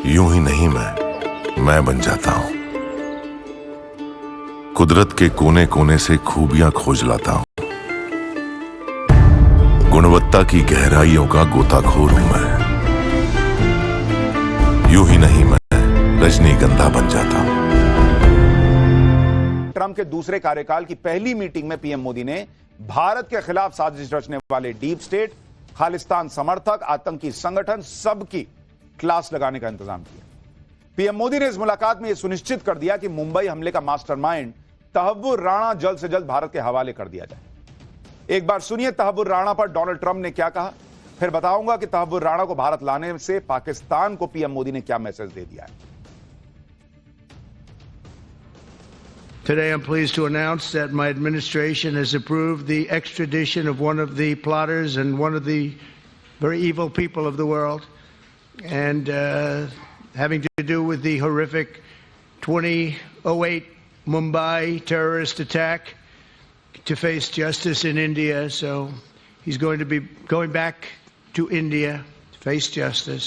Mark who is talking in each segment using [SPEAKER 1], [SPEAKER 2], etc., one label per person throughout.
[SPEAKER 1] यूं ही नहीं मैं बन जाता हूं। कुदरत के कोने कोने से खूबियां खोज लाता हूं। गुणवत्ता की गहराइयों का गोताखोर हूं मैं। यूं ही नहीं मैं रजनीगंधा बन जाता हूं।
[SPEAKER 2] ट्रंप के दूसरे कार्यकाल की पहली मीटिंग में पीएम मोदी ने भारत के खिलाफ साजिश रचने वाले डीप स्टेट, खालिस्तान समर्थक, आतंकी संगठन सबकी क्लास लगाने का इंतजाम किया। पीएम मोदी ने इस मुलाकात में यह सुनिश्चित कर दिया कि मुंबई हमले का मास्टरमाइंड तहव्वुर राणा जल्द से जल्द भारत के हवाले कर दिया जाए। एक बार सुनिए तहव्वुर राणा पर डोनाल्ड ट्रंप ने क्या कहा, फिर बताऊंगा कि तहव्वुर राणा को भारत लाने से पाकिस्तान को पीएम मोदी ने क्या मैसेज दे दिया है।
[SPEAKER 3] Today, I'm pleased to announce that my administration has approved the extradition of one of the plotters and one of the very evil people of the world, and having to do with the horrific 2008 Mumbai terrorist attack, to face justice in India. So he's going to be going back to India to face justice.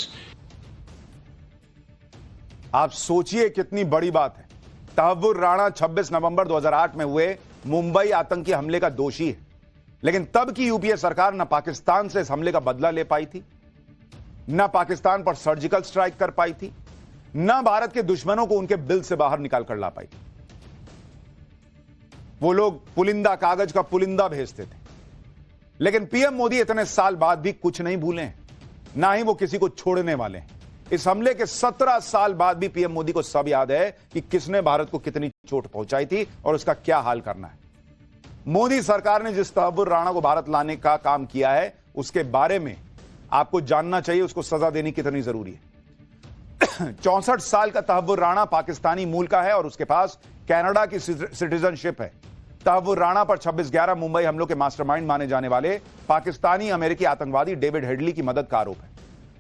[SPEAKER 2] आप सोचिए कितनी बड़ी बात है। तहव्वुर राणा 26 नवंबर 2008 में हुए मुंबई आतंकी हमले का दोषी है, लेकिन तब की यूपीए सरकार न पाकिस्तान से इस हमले का बदला ले पाई थी, न पाकिस्तान पर सर्जिकल स्ट्राइक कर पाई थी, न भारत के दुश्मनों को उनके बिल से बाहर निकाल कर ला पाई थी। वो लोग पुलिंदा कागज का पुलिंदा भेजते थे। लेकिन पीएम मोदी इतने साल बाद भी कुछ नहीं भूले हैं, ना ही वो किसी को छोड़ने वाले हैं। इस हमले के 17 साल बाद भी पीएम मोदी को सब याद है कि किसने भारत को कितनी चोट पहुंचाई थी और उसका क्या हाल करना है। मोदी सरकार ने जिस तहव्वुर राणा को भारत लाने का काम किया है, उसके बारे में आपको जानना चाहिए, उसको सजा देनी कितनी जरूरी है। 64 साल का तहव्वुर राणा पाकिस्तानी मूल का है और उसके पास कनाडा की सिटीजनशिप है। तहव्वुर राणा पर 26/11 मुंबई हमलों के मास्टरमाइंड माने जाने वाले पाकिस्तानी अमेरिकी आतंकवादी डेविड हेडली की मदद का आरोप है,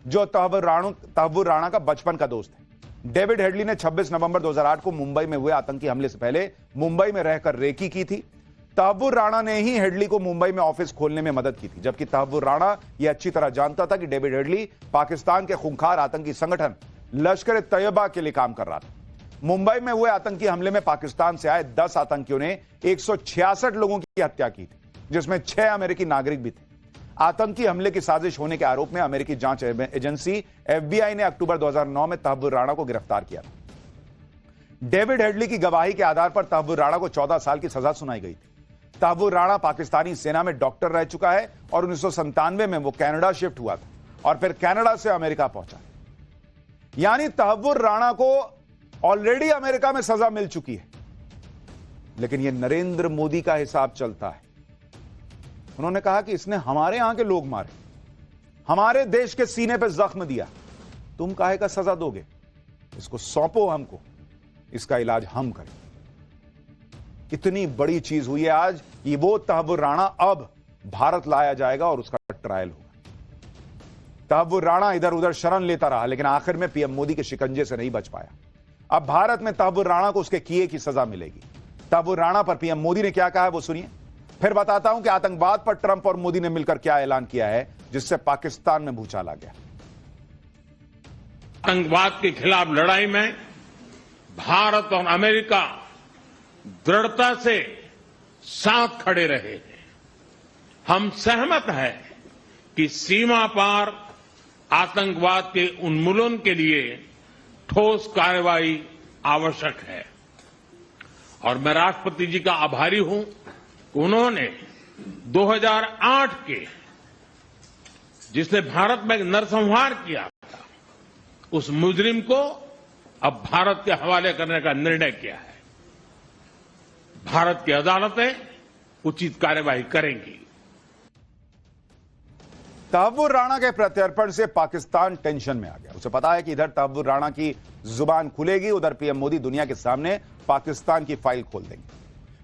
[SPEAKER 2] जो तहव्वुर राणा का बचपन का दोस्त है। डेविड हेडली ने 26 नवंबर 2008 को मुंबई में हुए आतंकी हमले से पहले मुंबई में रहकर रेकी की थी। तहव्वुर राणा ने ही हेडली को मुंबई में ऑफिस खोलने में मदद की थी, जबकि तहव्वुर राणा यह अच्छी तरह जानता था कि डेविड हेडली पाकिस्तान के खूंखार आतंकी संगठन लश्कर तैयबा के लिए काम कर रहा था। मुंबई में हुए आतंकी हमले में पाकिस्तान से आए 10 आतंकियों ने 166 लोगों की हत्या की थी, जिसमें 6 अमेरिकी नागरिक भी थे। आतंकी हमले की साजिश होने के आरोप में अमेरिकी जांच एजेंसी एफबीआई ने अक्टूबर 2009 में तहव्वुर राणा को गिरफ्तार किया था। डेविड हेडली की गवाही के आधार पर तहव्वुर राणा को 14 साल की सजा सुनाई गई थी। तहव्वुर राणा पाकिस्तानी सेना में डॉक्टर रह चुका है और 1997 में वो कनाडा शिफ्ट हुआ था और फिर कनाडा से अमेरिका पहुंचा। यानी तहव्वुर राणा को ऑलरेडी अमेरिका में सजा मिल चुकी है, लेकिन यह नरेंद्र मोदी का हिसाब चलता है। उन्होंने कहा कि इसने हमारे यहां के लोग मारे, हमारे देश के सीने पे जख्म दिया, तुम काहे का सजा दोगे? इसको सौंपो हमको, इसका इलाज हम करें। इतनी बड़ी चीज हुई है आज, ये वो तहव्वुर राणा अब भारत लाया जाएगा और उसका ट्रायल होगा। तहव्वुर राणा इधर उधर शरण लेता रहा, लेकिन आखिर में पीएम मोदी के शिकंजे से नहीं बच पाया। अब भारत में तहव्वुर राणा को उसके किए की सजा मिलेगी। तहव्वुर राणा पर पीएम मोदी ने क्या कहा है वो सुनिए, फिर बताता हूं कि आतंकवाद पर ट्रंप और मोदी ने मिलकर क्या ऐलान किया है, जिससे पाकिस्तान में भूचाल आ गया।
[SPEAKER 4] आतंकवाद के खिलाफ लड़ाई में भारत और अमेरिका दृढ़ता से साथ खड़े रहे हैं। हम सहमत हैं कि सीमा पार आतंकवाद के उन्मूलन के लिए ठोस कार्रवाई आवश्यक है और मैं राष्ट्रपति जी का आभारी हूं कि उन्होंने 2008 के जिसने भारत में नरसंहार किया था, उस मुजरिम को अब भारत के हवाले करने का निर्णय किया है। भारत की अदालतें उचित कार्यवाही करेंगी।
[SPEAKER 2] तहव्वुर राणा के प्रत्यर्पण से पाकिस्तान टेंशन में आ गया। उसे पता है कि इधर तहव्वुर राणा की जुबान खुलेगी, उधर पीएम मोदी दुनिया के सामने पाकिस्तान की फाइल खोल देंगे।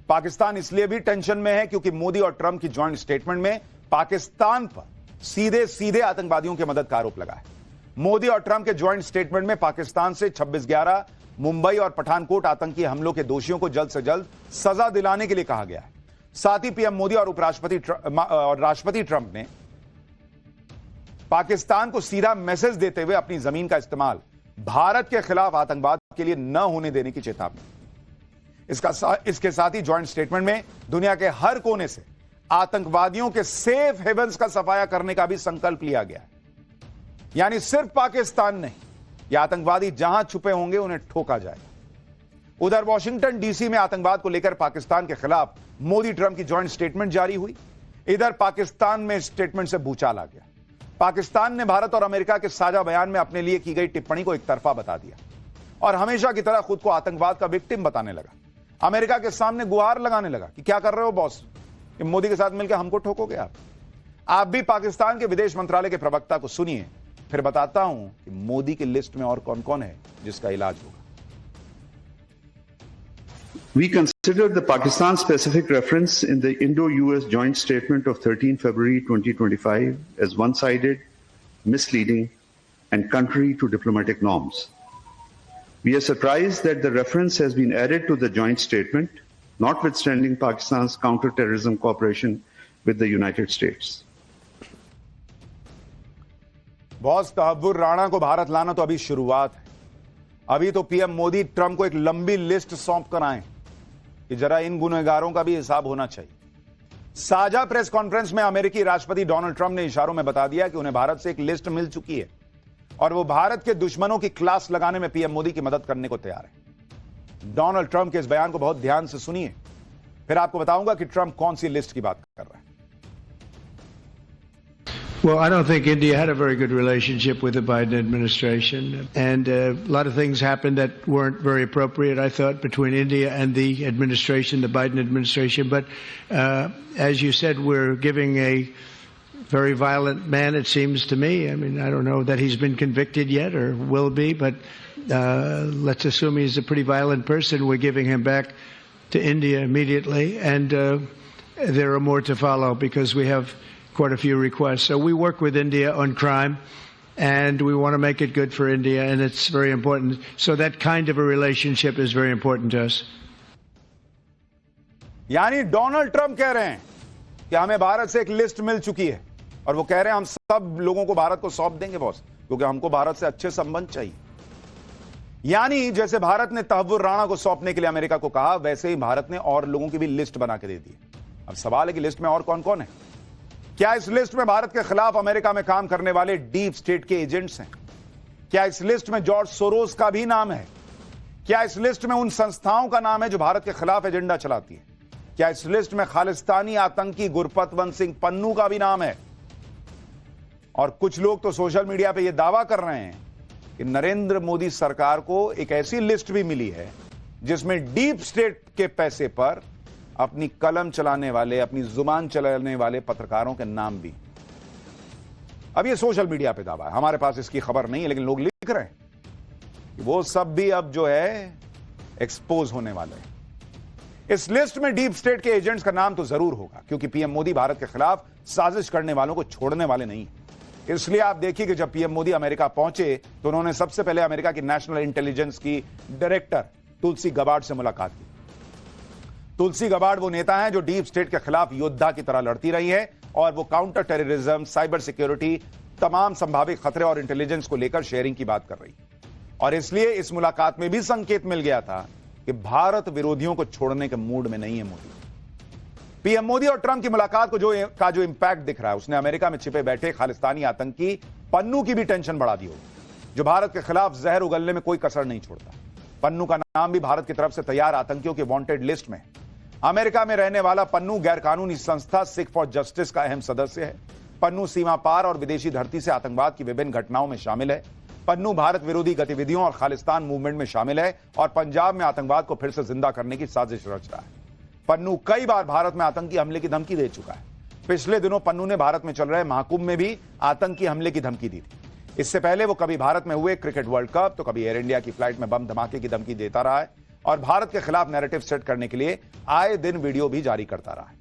[SPEAKER 2] पाकिस्तान इसलिए भी टेंशन में है क्योंकि मोदी और ट्रंप की ज्वाइंट स्टेटमेंट में पाकिस्तान पर सीधे सीधे आतंकवादियों के मदद का आरोप लगा है। मोदी और ट्रंप के ज्वाइंट स्टेटमेंट में पाकिस्तान से 26/11 मुंबई और पठानकोट आतंकी हमलों के दोषियों को जल्द से जल्द सजा दिलाने के लिए कहा गया है। साथ ही पीएम मोदी और राष्ट्रपति ट्रंप ने पाकिस्तान को सीधा मैसेज देते हुए अपनी जमीन का इस्तेमाल भारत के खिलाफ आतंकवाद के लिए न होने देने की चेतावनी। इसके साथ ही ज्वाइंट स्टेटमेंट में दुनिया के हर कोने से आतंकवादियों के सेफ हेवंस का सफाया करने का भी संकल्प लिया गया है। यानी सिर्फ पाकिस्तान नहीं, ये आतंकवादी जहां छुपे होंगे उन्हें ठोका जाएगा। उधर वॉशिंगटन डीसी में आतंकवाद को लेकर पाकिस्तान के खिलाफ मोदी ट्रंप की ज्वाइंट स्टेटमेंट जारी हुई। इधर पाकिस्तान में स्टेटमेंट से भूचाल आ गया। पाकिस्तान ने भारत और अमेरिका के साझा बयान में अपने लिए की गई टिप्पणी को एक तरफा बता दिया और हमेशा की तरह खुद को आतंकवाद का विक्टिम बताने लगा। अमेरिका के सामने गुहार लगाने लगा कि क्या कर रहे हो बॉस, मोदी के साथ मिलकर हमको ठोकोगे आप भी पाकिस्तान के विदेश मंत्रालय के प्रवक्ता को सुनिए, फिर बताता हूं कि मोदी की लिस्ट में और कौन कौन है जिसका इलाज होगा।
[SPEAKER 5] We consider the Pakistan-specific reference in the Indo-US joint statement of 13 February 2025 as one-sided, misleading, and contrary to diplomatic norms. We are surprised that the reference has been added to the joint statement, notwithstanding Pakistan's counter-terrorism cooperation with the United States.
[SPEAKER 2] Boss, Tahawwur Rana को भारत लाना तो अभी शुरुआत है। अभी तो PM Modi Trump को एक लंबी लिस्ट सौंप कर आए कि जरा इन गुनहगारों का भी हिसाब होना चाहिए। साझा प्रेस कॉन्फ्रेंस में अमेरिकी राष्ट्रपति डोनाल्ड ट्रंप ने इशारों में बता दिया कि उन्हें भारत से एक लिस्ट मिल चुकी है और वो भारत के दुश्मनों की क्लास लगाने में पीएम मोदी की मदद करने को तैयार है। डोनाल्ड ट्रंप के इस बयान को बहुत ध्यान से सुनिए, फिर आपको बताऊंगा कि ट्रंप कौन सी लिस्ट की बात कर रहा है।
[SPEAKER 3] Well, I don't think India had a very good relationship with the Biden administration, and a lot of things happened that weren't very appropriate, I thought, between India and the administration, the Biden administration. But as you said, we're giving a very violent man, it seems to me. I mean, I don't know that he's been convicted yet or will be, but let's assume he's a pretty violent person. We're giving him back to India immediately, and there are more to follow because we have quite a few requests. So we work with India on crime, and we want to make it good for India, and it's very important. So that kind of a relationship is very important to us.
[SPEAKER 2] यानी Donald Trump कह रहे हैं कि हमें भारत से एक list मिल चुकी है और वो कह रहे हैं हम सब लोगों को भारत को सौंप देंगे बॉस, क्योंकि हमको भारत से अच्छे संबंध चाहिए। यानी जैसे भारत ने तहव्वुर राणा को सौंपने के लिए अमेरिका को कहा, वैसे ही भारत ने और लोगों की भी लिस्ट बना के दे दी। अब सवाल है कि लिस्ट में और कौन कौन है? क्या इस लिस्ट में भारत के खिलाफ अमेरिका में काम करने वाले डीप स्टेट के एजेंट्स हैं? क्या इस लिस्ट में जॉर्ज सोरोस का भी नाम है? क्या इस लिस्ट में उन संस्थाओं का नाम है जो भारत के खिलाफ एजेंडा चलाती है? क्या इस लिस्ट में खालिस्तानी आतंकी गुरपतवंत सिंह पन्नू का भी नाम है? और कुछ लोग तो सोशल मीडिया पे यह दावा कर रहे हैं कि नरेंद्र मोदी सरकार को एक ऐसी लिस्ट भी मिली है जिसमें डीप स्टेट के पैसे पर अपनी कलम चलाने वाले, अपनी जुबान चलाने वाले पत्रकारों के नाम भी। अब ये सोशल मीडिया पे दावा है, हमारे पास इसकी खबर नहीं है, लेकिन लोग लिख रहे हैं कि वो सब भी अब जो है एक्सपोज होने वाले हैं। इस लिस्ट में डीप स्टेट के एजेंट्स का नाम तो जरूर होगा, क्योंकि पीएम मोदी भारत के खिलाफ साजिश करने वालों को छोड़ने वाले नहीं। इसलिए आप देखिए कि जब पीएम मोदी अमेरिका पहुंचे तो उन्होंने सबसे पहले अमेरिका की नेशनल इंटेलिजेंस की डायरेक्टर तुलसी गबार्ड से मुलाकात की। तुलसी गबार्ड वो नेता हैं जो डीप स्टेट के खिलाफ योद्धा की तरह लड़ती रही है और वो काउंटर टेररिज्म, साइबर सिक्योरिटी, तमाम संभावित खतरे और इंटेलिजेंस को लेकर शेयरिंग की बात कर रही। और इसलिए इस मुलाकात में भी संकेत मिल गया था कि भारत विरोधियों को छोड़ने के मूड में नहीं है मोदी। पीएम मोदी और ट्रंप की मुलाकात को जो इंपैक्ट दिख रहा है, उसने अमेरिका में छिपे बैठे खालिस्तानी आतंकी पन्नू की भी टेंशन बढ़ा दी होगी, जो भारत के खिलाफ जहर उगलने में कोई कसर नहीं छोड़ता। पन्नू का नाम भी भारत की तरफ से तैयार आतंकियों के वांटेड लिस्ट में। अमेरिका में रहने वाला पन्नू गैरकानूनी संस्था सिख फॉर जस्टिस का अहम सदस्य है। पन्नू सीमा पार और विदेशी धरती से आतंकवाद की विभिन्न घटनाओं में शामिल है। पन्नू भारत विरोधी गतिविधियों और खालिस्तान मूवमेंट में शामिल है और पंजाब में आतंकवाद को फिर से जिंदा करने की साजिश रच रहा है। पन्नू कई बार भारत में आतंकी हमले की धमकी दे चुका है। पिछले दिनों पन्नू ने भारत में चल रहे महाकुंभ में भी आतंकी हमले की धमकी दी थी। इससे पहले वो कभी भारत में हुए क्रिकेट वर्ल्ड कप तो कभी एयर इंडिया की फ्लाइट में बम धमाके की धमकी देता रहा है और भारत के खिलाफ नैरेटिव सेट करने के लिए आए दिन वीडियो भी जारी करता रहा है।